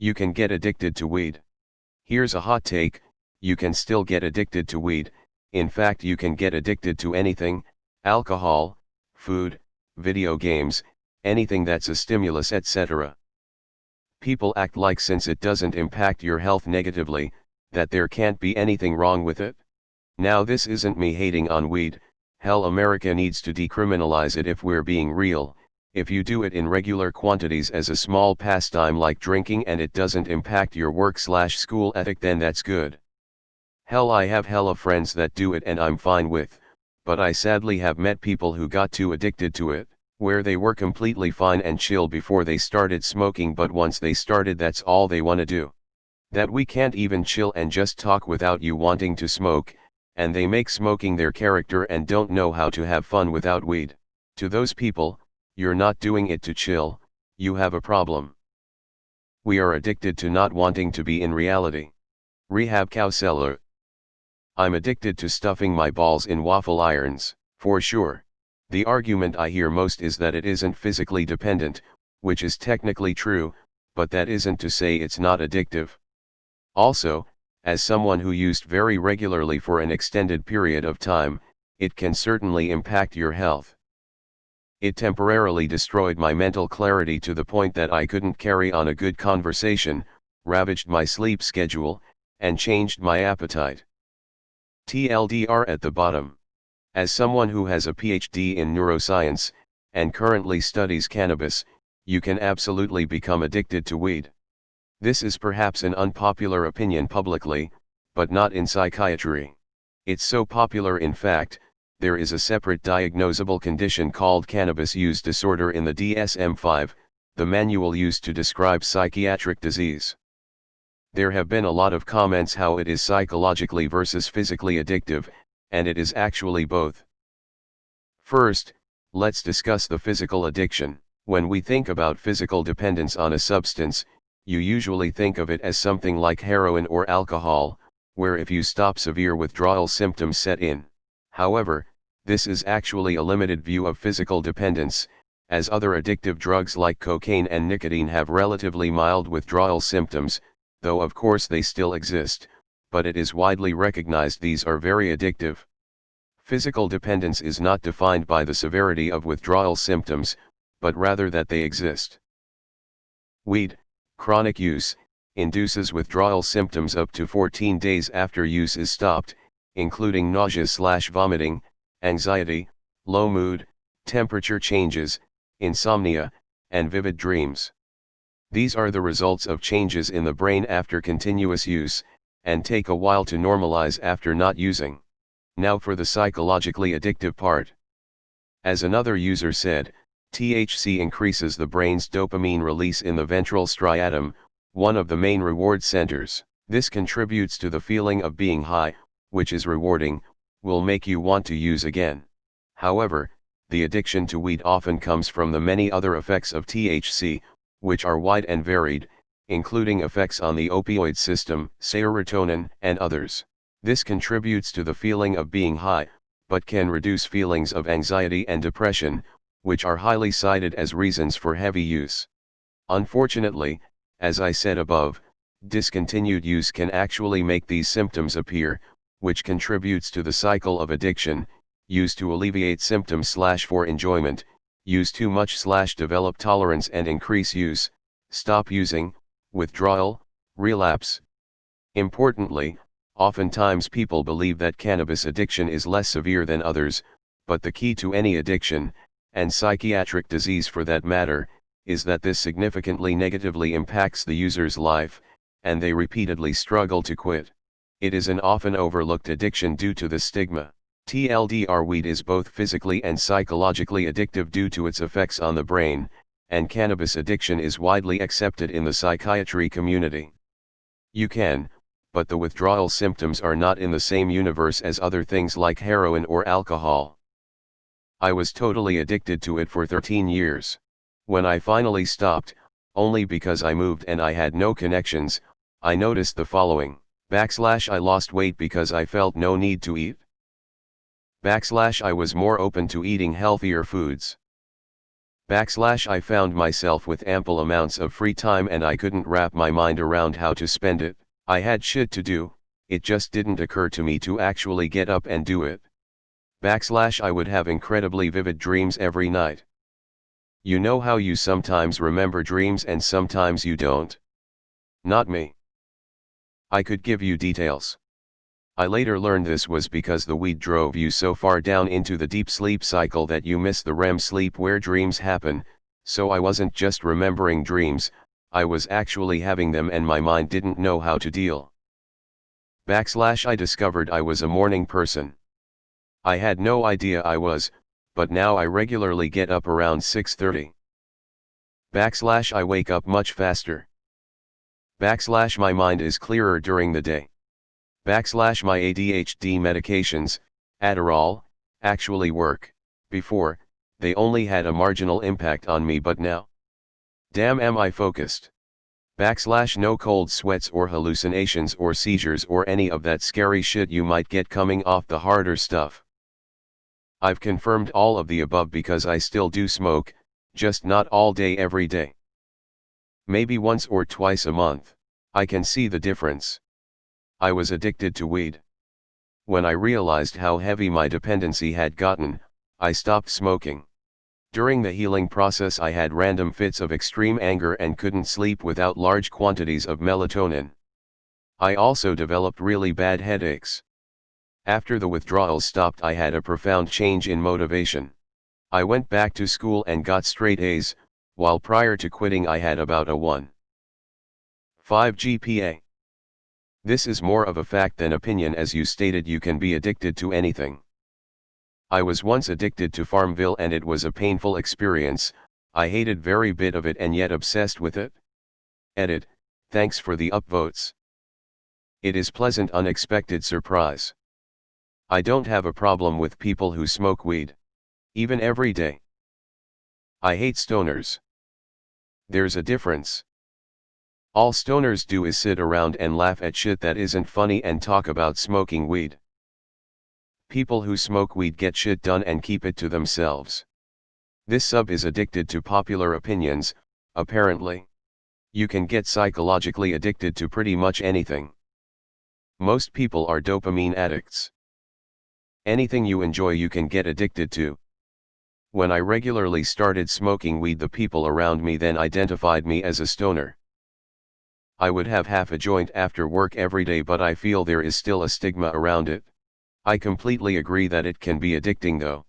You can get addicted to weed. Here's a hot take: you can still get addicted to weed. In fact, you can get addicted to anything: alcohol, food, video games, anything that's a stimulus, etc. People act like since it doesn't impact your health negatively, that there can't be anything wrong with it. Now, this isn't me hating on weed. Hell, America needs to decriminalize it if we're being real. If you do it in regular quantities as a small pastime like drinking and it doesn't impact your work/school ethic, then that's good. Hell, I have hella friends that do it and I'm fine with, but I sadly have met people who got too addicted to it, where they were completely fine and chill before they started smoking, but once they started, that's all they wanna do. That we can't even chill and just talk without you wanting to smoke, and they make smoking their character and don't know how to have fun without weed. To those people, you're not doing it to chill, you have a problem. We are addicted to not wanting to be in reality. Rehab counselor. I'm addicted to stuffing my balls in waffle irons, for sure. The argument I hear most is that it isn't physically dependent, which is technically true, but that isn't to say it's not addictive. Also, as someone who used very regularly for an extended period of time, it can certainly impact your health. It temporarily destroyed my mental clarity to the point that I couldn't carry on a good conversation, ravaged my sleep schedule, and changed my appetite. TLDR at the bottom. As someone who has a PhD in neuroscience, and currently studies cannabis, you can absolutely become addicted to weed. This is perhaps an unpopular opinion publicly, but not in psychiatry. It's so popular, in fact, there is a separate diagnosable condition called cannabis use disorder in the DSM-5, the manual used to describe psychiatric disease. There have been a lot of comments how it is psychologically versus physically addictive, and it is actually both. First, let's discuss the physical addiction. When we think about physical dependence on a substance, you usually think of it as something like heroin or alcohol, where if you stop, severe withdrawal symptoms set in. However, this is actually a limited view of physical dependence, as other addictive drugs like cocaine and nicotine have relatively mild withdrawal symptoms, though of course they still exist, but it is widely recognized these are very addictive. Physical dependence is not defined by the severity of withdrawal symptoms, but rather that they exist. Weed, chronic use, induces withdrawal symptoms up to 14 days after use is stopped, including nausea/vomiting, anxiety, low mood, temperature changes, insomnia, and vivid dreams. These are the results of changes in the brain after continuous use, and take a while to normalize after not using. Now for the psychologically addictive part. As another user said, THC increases the brain's dopamine release in the ventral striatum, one of the main reward centers. This contributes to the feeling of being high, which is rewarding, will make you want to use again. However, the addiction to weed often comes from the many other effects of THC, which are wide and varied, including effects on the opioid system, serotonin, and others. This contributes to the feeling of being high, but can reduce feelings of anxiety and depression, which are highly cited as reasons for heavy use. Unfortunately, as I said above, discontinued use can actually make these symptoms appear, which contributes to the cycle of addiction: use to alleviate symptoms/for enjoyment, use too much/develop tolerance and increase use, stop using, withdrawal, relapse. Importantly, oftentimes people believe that cannabis addiction is less severe than others, but the key to any addiction, and psychiatric disease for that matter, is that this significantly negatively impacts the user's life, and they repeatedly struggle to quit. It is an often overlooked addiction due to the stigma. TLDR: weed is both physically and psychologically addictive due to its effects on the brain, and cannabis addiction is widely accepted in the psychiatry community. You can, but the withdrawal symptoms are not in the same universe as other things like heroin or alcohol. I was totally addicted to it for 13 years. When I finally stopped, only because I moved and I had no connections, I noticed the following: I lost weight because I felt no need to eat. I was more open to eating healthier foods. I found myself with ample amounts of free time and I couldn't wrap my mind around how to spend it. I had shit to do, it just didn't occur to me to actually get up and do it. I would have incredibly vivid dreams every night. You know how you sometimes remember dreams and sometimes you don't? Not me. I could give you details. I later learned this was because the weed drove you so far down into the deep sleep cycle that you miss the REM sleep where dreams happen, so I wasn't just remembering dreams, I was actually having them and my mind didn't know how to deal. I discovered I was a morning person. I had no idea I was, but now I regularly get up around 6:30. I wake up much faster. My mind is clearer during the day. My ADHD medications, Adderall, actually work. Before, they only had a marginal impact on me, but now, damn, am I focused. No cold sweats or hallucinations or seizures or any of that scary shit you might get coming off the harder stuff. I've confirmed all of the above because I still do smoke, just not all day every day. Maybe once or twice a month. I can see the difference. I was addicted to weed. When I realized how heavy my dependency had gotten, I stopped smoking. During the healing process I had random fits of extreme anger and couldn't sleep without large quantities of melatonin. I also developed really bad headaches. After the withdrawals stopped I had a profound change in motivation. I went back to school and got straight A's, while prior to quitting I had about a 1.5 GPA. This is more of a fact than opinion, as you stated you can be addicted to anything. I was once addicted to Farmville and it was a painful experience, I hated very bit of it and yet obsessed with it. Edit, thanks for the upvotes. It is pleasant unexpected surprise. I don't have a problem with people who smoke weed. Even every day. I hate stoners. There's a difference. All stoners do is sit around and laugh at shit that isn't funny and talk about smoking weed. People who smoke weed get shit done and keep it to themselves. This sub is addicted to popular opinions, apparently. You can get psychologically addicted to pretty much anything. Most people are dopamine addicts. Anything you enjoy you can get addicted to. When I regularly started smoking weed, the people around me then identified me as a stoner. I would have half a joint after work every day, but I feel there is still a stigma around it. I completely agree that it can be addicting though.